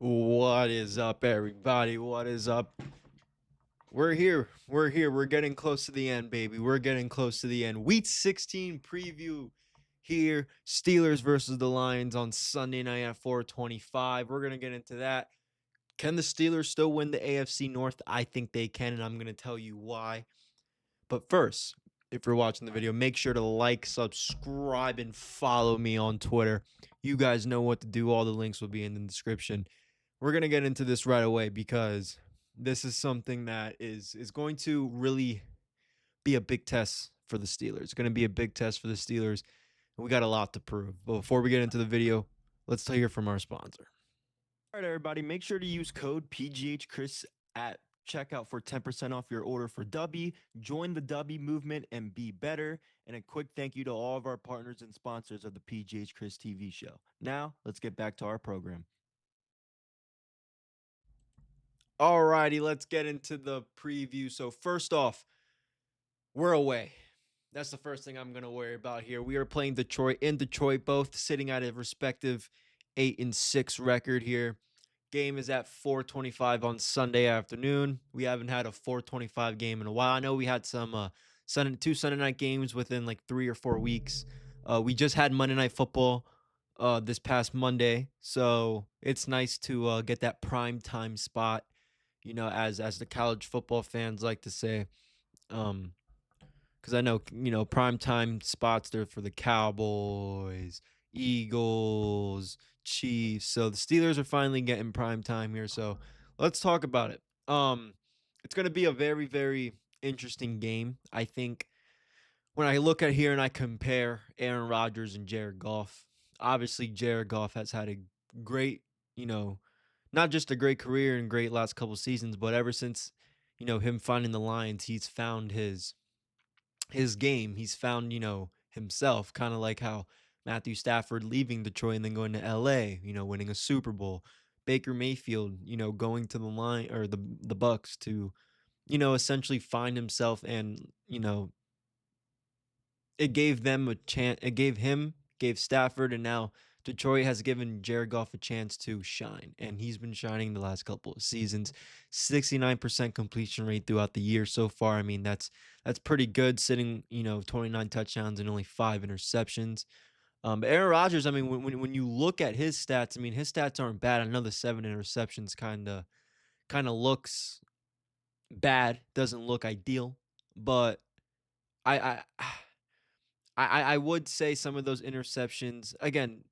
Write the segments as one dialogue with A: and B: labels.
A: What is up, everybody? What is up? We're here. We're here. We're getting close to the end, baby. We're getting close to the end. Week 16 preview here. Steelers versus the Lions on Sunday night at 4:25. We're going to get into that. Can the Steelers still win the AFC North? I think they can, and I'm going to tell you why. But first, if you're watching the video, make sure to like, subscribe, and follow me on Twitter. You guys know what to do. All the links will be in the description. We're going to get into this right away because this is something that is going to really be a big test for the Steelers. It's going to be a big test for the Steelers. We got a lot to prove. But before we get into the video, let's hear from our sponsor. All right, everybody, make sure to use code PGHChris at checkout for 10% off your order for DUBBY. Join the DUBBY movement and be better. And a quick thank you to all of our partners and sponsors of the PGHChrisTV show. Now, let's get back to our program. All righty, let's get into the preview. So first off, we're away. That's the first thing I'm going to worry about here. We are playing Detroit in Detroit, both sitting at a respective 8-6 record here. Game is at 4:25 on Sunday afternoon. We haven't had a 4:25 game in a while. I know we had some two Sunday night games within like 3 or 4 weeks. We just had Monday Night Football this past Monday, so it's nice to get that prime time spot. As the college football fans like to say, because I know prime time spots there for the Cowboys, Eagles, Chiefs. So the Steelers are finally getting prime time here. So let's talk about it. It's going to be a very, very interesting game. I think when I look at here and I compare Aaron Rodgers and Jared Goff, obviously Jared Goff has had a great, you know, not just a great career and great last couple seasons, but ever since, him finding the Lions, he's found his game. He's found, himself, kind of like how Matthew Stafford leaving Detroit and then going to LA, winning a Super Bowl. Baker Mayfield, going to the line or the Bucks to, essentially find himself and, it gave them a chance. It gave Stafford, and now Detroit has given Jared Goff a chance to shine, and he's been shining the last couple of seasons. 69% completion rate throughout the year so far. I mean, that's pretty good, sitting 29 touchdowns and only 5 interceptions. But Aaron Rodgers, I mean, when you look at his stats, I mean, his stats aren't bad. I know the 7 interceptions kind of looks bad, doesn't look ideal, but I I would say some of those interceptions, again,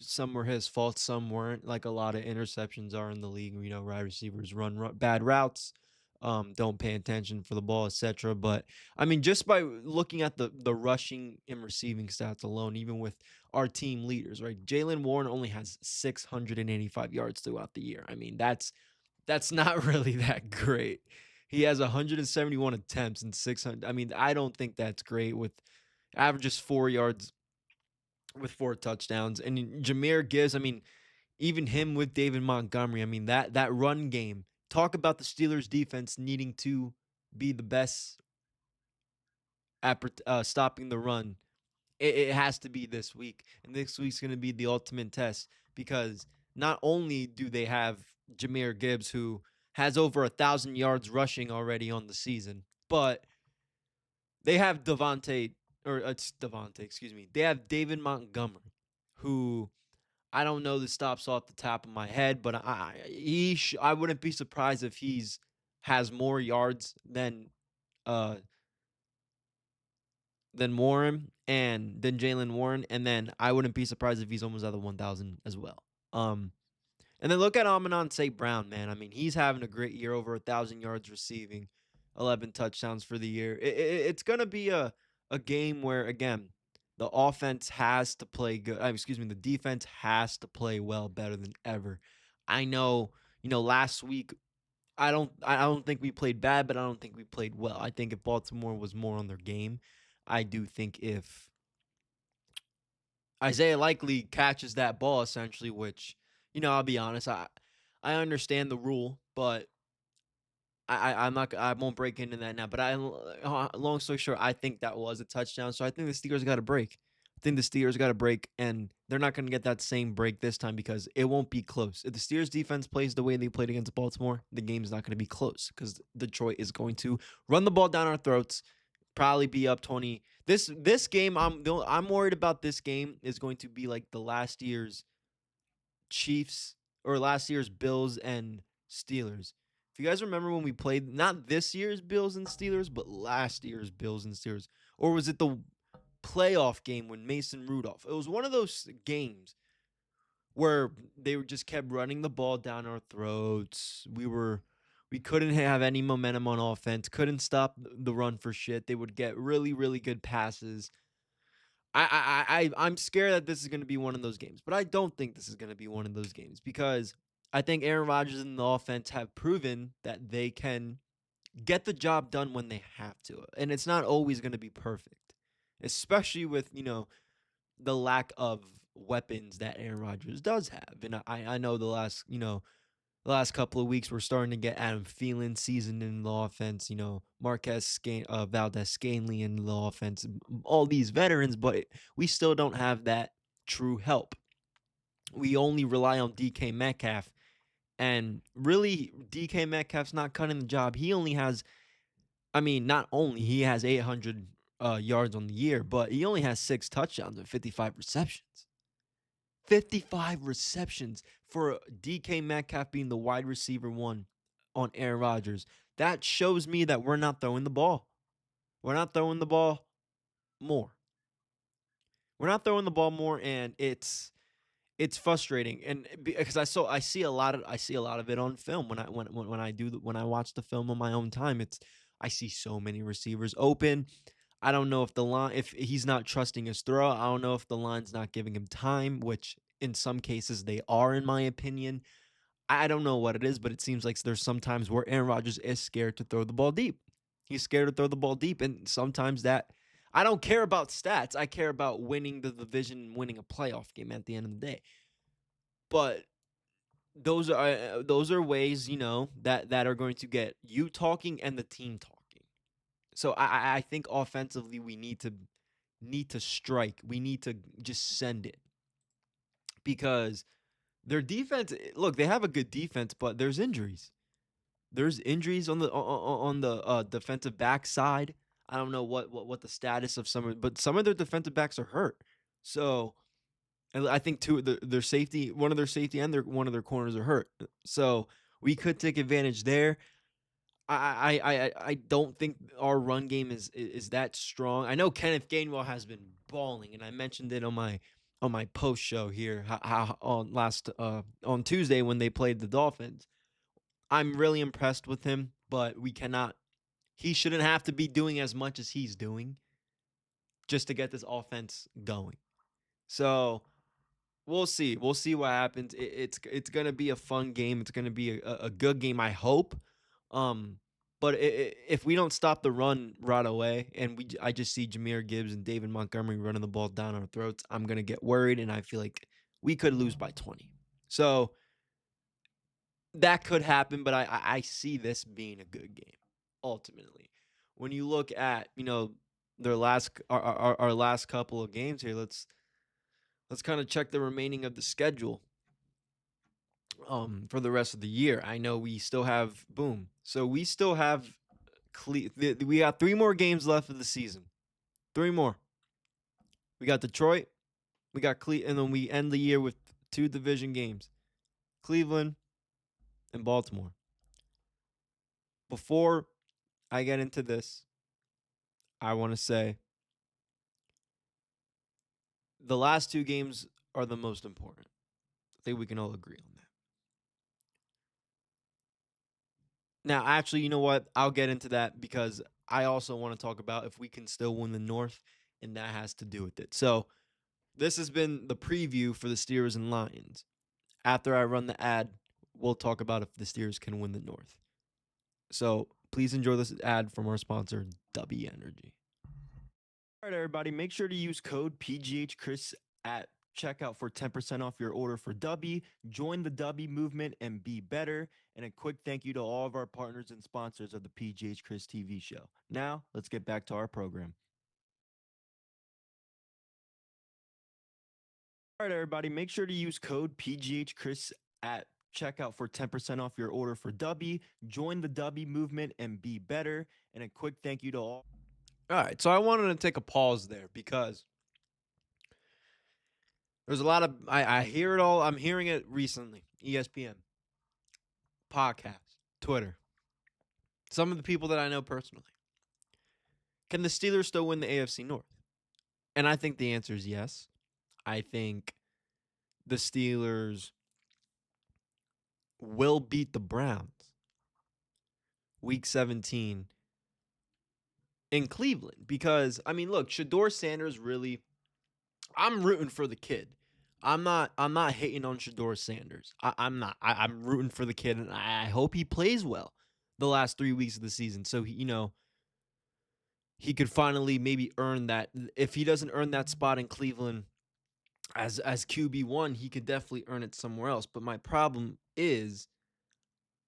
A: some were his fault, some weren't. Like a lot of interceptions are in the league. Wide receivers run bad routes, don't pay attention for the ball, etc. But I mean, just by looking at the rushing and receiving stats alone, even with our team leaders, right? Jalen Warren only has 685 yards throughout the year. I mean, that's not really that great. He has 171 attempts and 600. I mean, I don't think that's great with averages 4 yards with 4 touchdowns. And Jahmyr Gibbs, I mean, even him with David Montgomery, I mean, that run game. Talk about the Steelers defense needing to be the best at stopping the run. It has to be this week. And this week's going to be the ultimate test because not only do they have Jahmyr Gibbs, who has over 1,000 yards rushing already on the season, but they have it's Devontae, excuse me. They have David Montgomery, who I don't know the stops off the top of my head, but I wouldn't be surprised if he's has more yards uh than Warren and than Jalen Warren, and then I wouldn't be surprised if he's almost at the 1,000 as well. And then look at Amon St. Brown, man. I mean, he's having a great year, over 1,000 yards receiving, 11 touchdowns for the year. It's gonna be a game where, again, the offense has to play good. The defense has to play well, better than ever. I know, last week I don't think we played bad, but I don't think we played well. I think if Baltimore was more on their game, I do think if Isaiah Likely catches that ball, essentially, which, I'll be honest, I understand the rule, but I won't break into that now. But long story short, I think that was a touchdown. So I think the Steelers got a break. I think the Steelers got a break, and they're not going to get that same break this time because it won't be close. If the Steelers defense plays the way they played against Baltimore, the game's not going to be close because Detroit is going to run the ball down our throats, probably be up 20. This game, I'm worried about. This game is going to be like the last year's Chiefs or last year's Bills and Steelers. If you guys remember when we played, not this year's Bills and Steelers, but last year's Bills and Steelers, or was it the playoff game when Mason Rudolph? It was one of those games where they just kept running the ball down our throats. We couldn't have any momentum on offense, couldn't stop the run for shit. They would get really, really good passes. I'm scared that this is going to be one of those games, but I don't think this is going to be one of those games because I think Aaron Rodgers and the offense have proven that they can get the job done when they have to, and it's not always going to be perfect, especially with the lack of weapons that Aaron Rodgers does have. And I know the last couple of weeks we're starting to get Adam Thielen seasoned in the offense, Valdez Scanley in the offense, all these veterans, but we still don't have that true help. We only rely on DK Metcalf, and really DK Metcalf's not cutting the job. He only has, not only he has 800 yards on the year, but he only has 6 touchdowns and 55 receptions. 55 receptions for DK Metcalf being the wide receiver one on Aaron Rodgers. That shows me that we're not throwing the ball. We're not throwing the ball more. We're not throwing the ball more, and it's frustrating. And because I see a lot of it on film when I watch the film on my own time. I see so many receivers open. I don't know if he's not trusting his throw. I don't know if the line's not giving him time, which in some cases they are, in my opinion. I don't know what it is, but it seems like there's some times where Aaron Rodgers is scared to throw the ball deep. He's scared to throw the ball deep, and sometimes that I don't care about stats. I care about winning the division and winning a playoff game at the end of the day. But those are ways, that are going to get you talking and the team talking. So I think offensively we need to strike. We need to just send it because their defense. Look, they have a good defense, but there's injuries. There's injuries on the defensive back side. I don't know what the status of but some of their defensive backs are hurt. So and I think their safety, one of their safety and one of their corners are hurt. So we could take advantage there. I don't think our run game is that strong. I know Kenneth Gainwell has been balling, and I mentioned it on my post show here how on Tuesday when they played the Dolphins. I'm really impressed with him, but we cannot. He shouldn't have to be doing as much as he's doing just to get this offense going. So we'll see. We'll see what happens. It's gonna be a fun game. It's gonna be a good game. I hope. But if we don't stop the run right away, and I just see Jahmyr Gibbs and David Montgomery running the ball down our throats, I'm gonna get worried, and I feel like we could lose by 20. So that could happen, but I see this being a good game ultimately. When you look at their our last couple of games here, let's kind of check the remaining of the schedule for the rest of the year. I know we still have boom. So we still have we got 3 more games left of the season. 3 more. We got Detroit, we got and then we end the year with 2 division games. Cleveland and Baltimore. Before I get into this, I want to say the last 2 games are the most important. I think we can all agree on that. Now, actually, you know what? I'll get into that because I also want to talk about if we can still win the North, and that has to do with it. So, this has been the preview for the Steelers and Lions. After I run the ad, we'll talk about if the Steelers can win the North. So, please enjoy this ad from our sponsor, DUBBY Energy. All right, everybody, make sure to use code PGHChris at checkout for 10% off your order for DUBBY. Join the DUBBY movement and be better. And a quick thank you to all of our partners and sponsors of the PGHChrisTV show. Now, let's get back to our program. All right, everybody, make sure to use code PGHChris at checkout for 10% off your order for Dubby. Join the Dubby movement and be better. And a quick thank you to all. All right, so I wanted to take a pause there because there's a lot of I hear it all. I'm hearing it recently. ESPN, podcast, Twitter. Some of the people that I know personally. Can the Steelers still win the AFC North? And I think the answer is yes. I think the Steelers will beat the Browns week 17 in Cleveland because I mean, look, Shador Sanders really I'm rooting for the kid. I'm not hating on Shador Sanders. I'm not. I'm rooting for the kid and I hope he plays well the last 3 weeks of the season so he could finally maybe earn that. If he doesn't earn that spot in Cleveland as QB1, he could definitely earn it somewhere else. But my problem is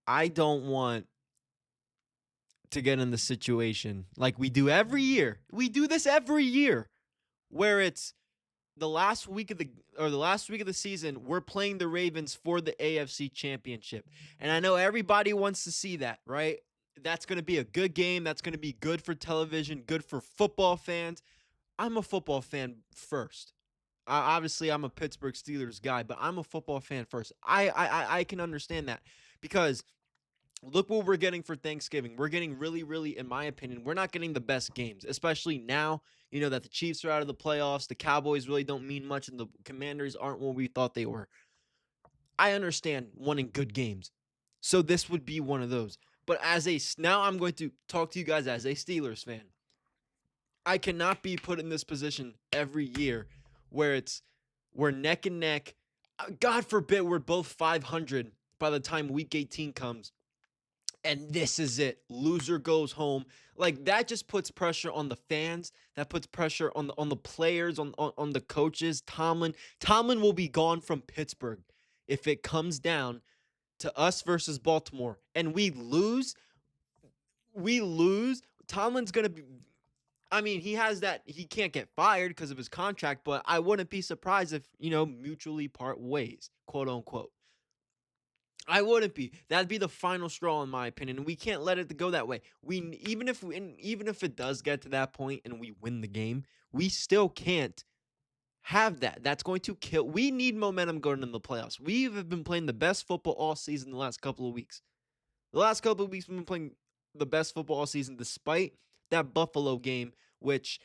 A: I don't want to get in the situation like we do every year. We do this every year where it's the last week of the season, we're playing the Ravens for the AFC Championship. And I know everybody wants to see that, right? That's going to be a good game. That's going to be good for television, good for football fans. I'm a football fan first. Obviously, I'm a Pittsburgh Steelers guy, but I'm a football fan first. I can understand that because look what we're getting for Thanksgiving. We're getting really, really, in my opinion, we're not getting the best games, especially now, that the Chiefs are out of the playoffs. The Cowboys really don't mean much, and the Commanders aren't what we thought they were. I understand wanting good games. So this would be one of those. But now I'm going to talk to you guys as a Steelers fan. I cannot be put in this position every year where we're neck and neck. God forbid we're both 500 by the time week 18 comes. And this is it. Loser goes home. Like that just puts pressure on the fans. That puts pressure on the players, on the coaches. Tomlin will be gone from Pittsburgh if it comes down to us versus Baltimore and we lose. Tomlin's gonna be. I mean, he can't get fired because of his contract, but I wouldn't be surprised if mutually part ways, quote unquote. I wouldn't be. That'd be the final straw, in my opinion. And we can't let it go that way. Even if it does get to that point and we win the game, we still can't have that. That's going to kill. We need momentum going into the playoffs. We have been playing the best football all season the last couple of weeks. The last couple of weeks we've been playing the best football all season, despite that Buffalo game, which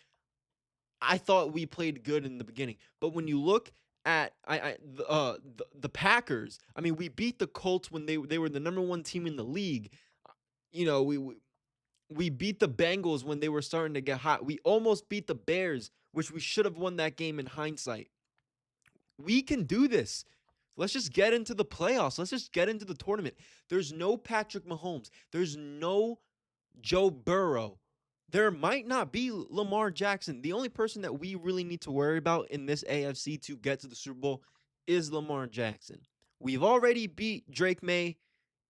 A: I thought we played good in the beginning. But when you look at the Packers, I mean, we beat the Colts when they were the number one team in the league. We beat the Bengals when they were starting to get hot. We almost beat the Bears, which we should have won that game in hindsight. We can do this. Let's just get into the playoffs. Let's just get into the tournament. There's no Patrick Mahomes. There's no Joe Burrow. There might not be Lamar Jackson. The only person that we really need to worry about in this AFC to get to the Super Bowl is Lamar Jackson. We've already beat Drake May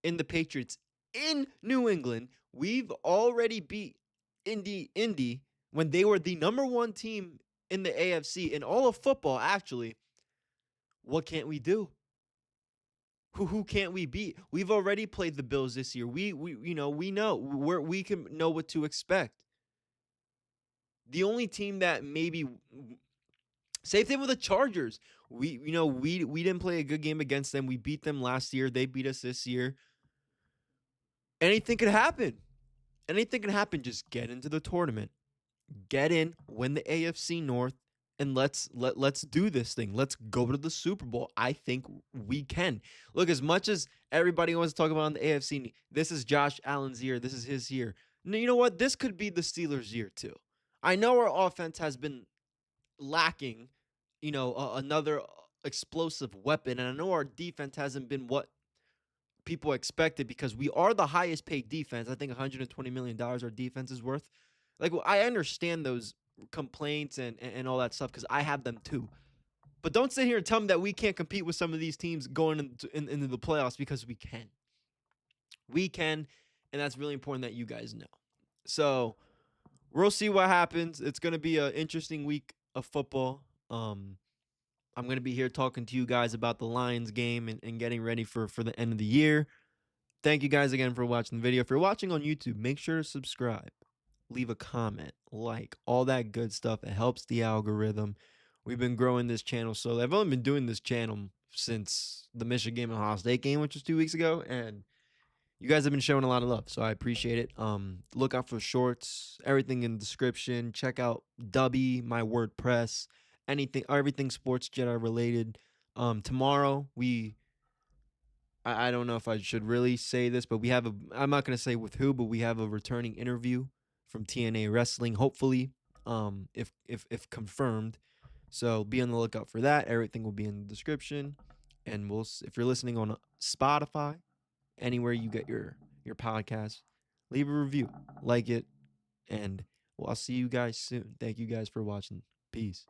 A: in the Patriots in New England. We've already beat Indy when they were the number one team in the AFC in all of football, actually. What can't we do? Who can't we beat? We've already played the Bills this year. We know we can know what to expect. The only team that maybe same thing with the Chargers. We didn't play a good game against them. We beat them last year. They beat us this year. Anything could happen. Anything can happen. Just get into the tournament. Get in, win the AFC North, and let's do this thing. Let's go to the Super Bowl. I think we can. Look, as much as everybody wants to talk about on the AFC, this is Josh Allen's year. This is his year. You know what? This could be the Steelers' year too. I know our offense has been lacking, another explosive weapon, and I know our defense hasn't been what people expected because we are the highest paid defense. I think $120 million our defense is worth. Like, I understand those complaints and all that stuff because I have them too. But don't sit here and tell me that we can't compete with some of these teams going into the playoffs because we can. We can, and that's really important that you guys know. So we'll see what happens. It's going to be an interesting week of football. I'm going to be here talking to you guys about the Lions game and getting ready for the end of the year. Thank you guys again for watching the video. If you're watching on YouTube, make sure to subscribe, leave a comment, like, all that good stuff. It helps the algorithm. We've been growing this channel. So I've only been doing this channel since the Michigan and Ohio State game, which was 2 weeks ago. And you guys have been showing a lot of love, so I appreciate it. Look out for shorts, everything in the description. Check out DUBBY, my WordPress, everything Sports Jedi related. Tomorrow I don't know if I should really say this, but I'm not gonna say with who, but we have a returning interview from TNA Wrestling, hopefully, if confirmed. So be on the lookout for that. Everything will be in the description, and if you're listening on Spotify, anywhere you get your podcast, leave a review, like it, and I'll see you guys soon. Thank you guys for watching. Peace.